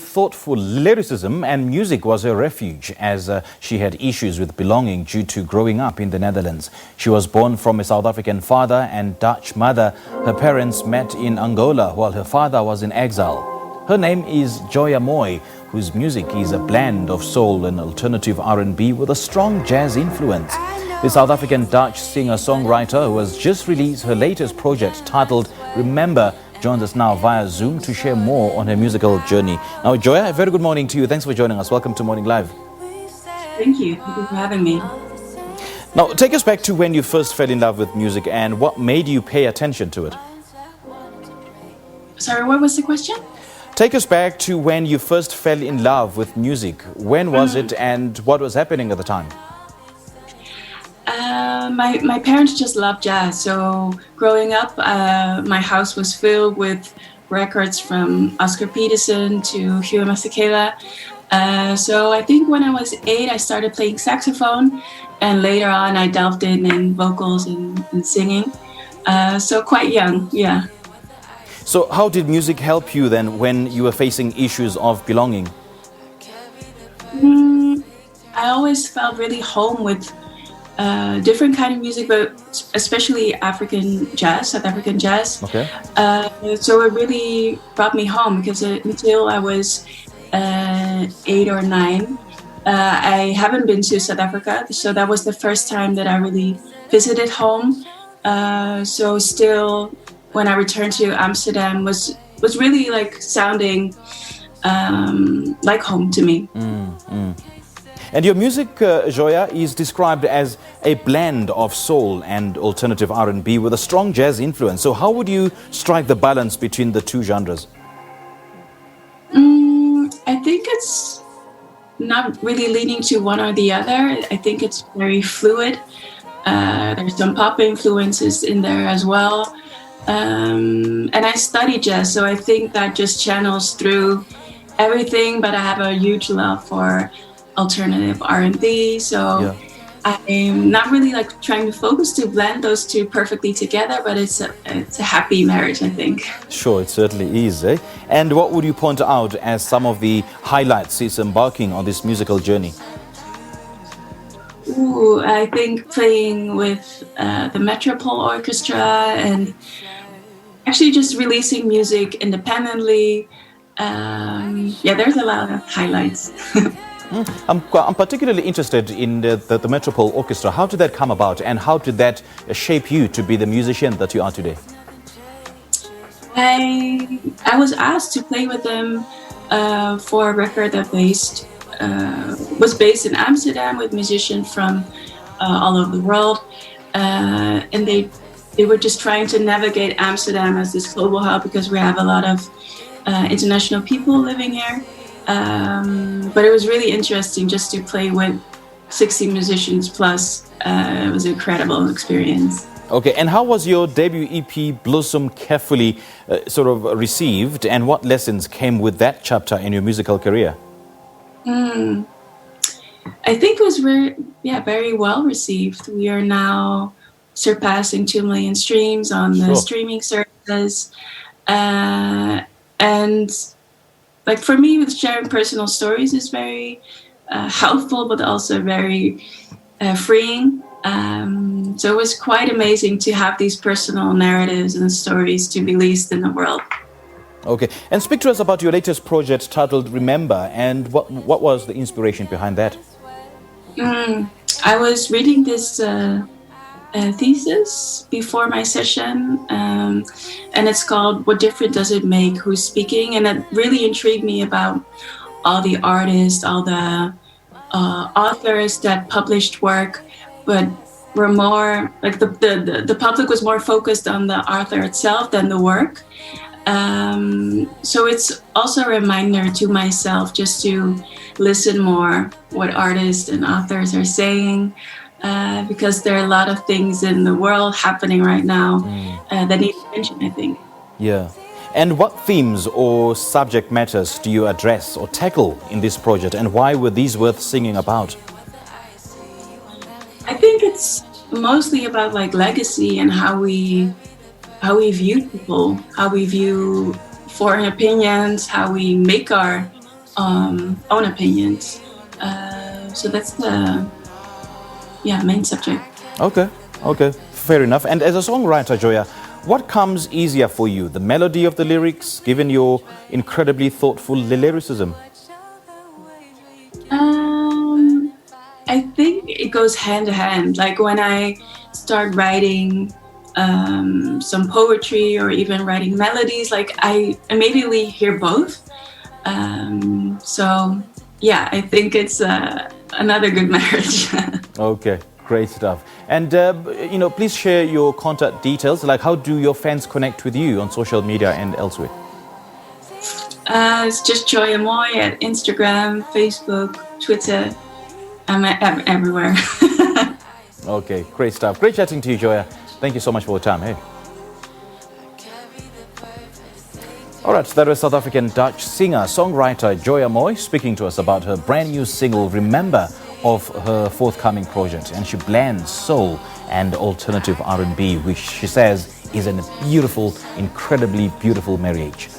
thoughtful lyricism, and music was her refuge as she had issues with belonging due to growing up in the Netherlands. She was born from a South African father and Dutch mother. Her parents met in Angola while her father was in exile. Her name is Joya Mooi, whose music is a blend of soul and alternative R&B with a strong jazz influence. The South African Dutch singer-songwriter, who has just released her latest project titled Remember, joins us now via Zoom to share more on her musical journey. Now, Joya, a very good morning to you. Thanks for joining us. Welcome to Morning Live. Thank you. Thank you for having me. Now, take us back to when you first fell in love with music and what made you pay attention to it. Sorry, what was the question? Take us back to when you first fell in love with music. When was it and what was happening at the time? My parents just loved jazz. So growing up, my house was filled with records from Oscar Peterson to Joya Mooi. So I think when I was 8, I started playing saxophone, and later on I delved in vocals and singing. So quite young, yeah. So how did music help you then when you were facing issues of belonging? I always felt really home with different kind of music, but especially African jazz, South African jazz. Okay. So it really brought me home because until I was 8 or 9, I haven't been to South Africa. So that was the first time that I really visited home. So still, when I returned to Amsterdam, was really like sounding like home to me. And your music, Joya, is described as a blend of soul and alternative R&B with a strong jazz influence. So how would you strike the balance between the two genres? I think it's not really leaning to one or the other. I think it's very fluid. There's some pop influences in there as well. And I study jazz, so I think that just channels through everything, but I have a huge love for alternative R&B, so I'm not really like trying to focus to blend those two perfectly together, but it's a happy marriage, I think. Sure, it certainly is. And what would you point out as some of the highlights since embarking on this musical journey? I think playing with the Metropol Orchestra and actually just releasing music independently. There's a lot of highlights. I'm particularly interested in the Metropol Orchestra. How did that come about and how did that shape you to be the musician that you are today? I was asked to play with them for a record that was based in Amsterdam with musicians from all over the world. And they were just trying to navigate Amsterdam as this global hub because we have a lot of international people living here. But it was really interesting just to play with 60 musicians plus. It was an incredible experience. Okay, and how was your debut EP Blossom carefully received, and what lessons came with that chapter in your musical career? I think it was very well received. We are now surpassing 2 million streams on the streaming services. And like for me, with sharing personal stories is very helpful, but also very freeing. So it was quite amazing to have these personal narratives and stories to be released in the world. Okay, and speak to us about your latest project titled Remember, and what was the inspiration behind that? I was reading this thesis before my session, and it's called What Difference Does It Make? Who's Speaking? And it really intrigued me about all the artists, all the authors that published work, but were more like the public was more focused on the author itself than the work. So it's also a reminder to myself just to listen more what artists and authors are saying, because there are a lot of things in the world happening right now that need attention, I think. Yeah. And what themes or subject matters do you address or tackle in this project, and why were these worth singing about? I think it's mostly about like legacy and how we view people, how we view foreign opinions, how we make our own opinions. So that's the main subject. Okay, okay, fair enough. And as a songwriter, Joya, what comes easier for you, the melody of the lyrics, given your incredibly thoughtful lyricism? I think it goes hand to hand. Like when I start writing some poetry or even writing melodies, like I immediately hear both. So yeah, I think it's another good marriage. Okay, great stuff. And, please share your contact details. Like, how do your fans connect with you on social media and elsewhere? It's just Joya Mooi at Instagram, Facebook, Twitter. I'm everywhere. Okay, great stuff. Great chatting to you, Joya. Thank you so much for your time. Hey. All right, that was South African Dutch singer-songwriter Joya Mooi speaking to us about her brand new single, Remember, of her forthcoming project. And she blends soul and alternative R&B, which she says is a beautiful, incredibly beautiful marriage.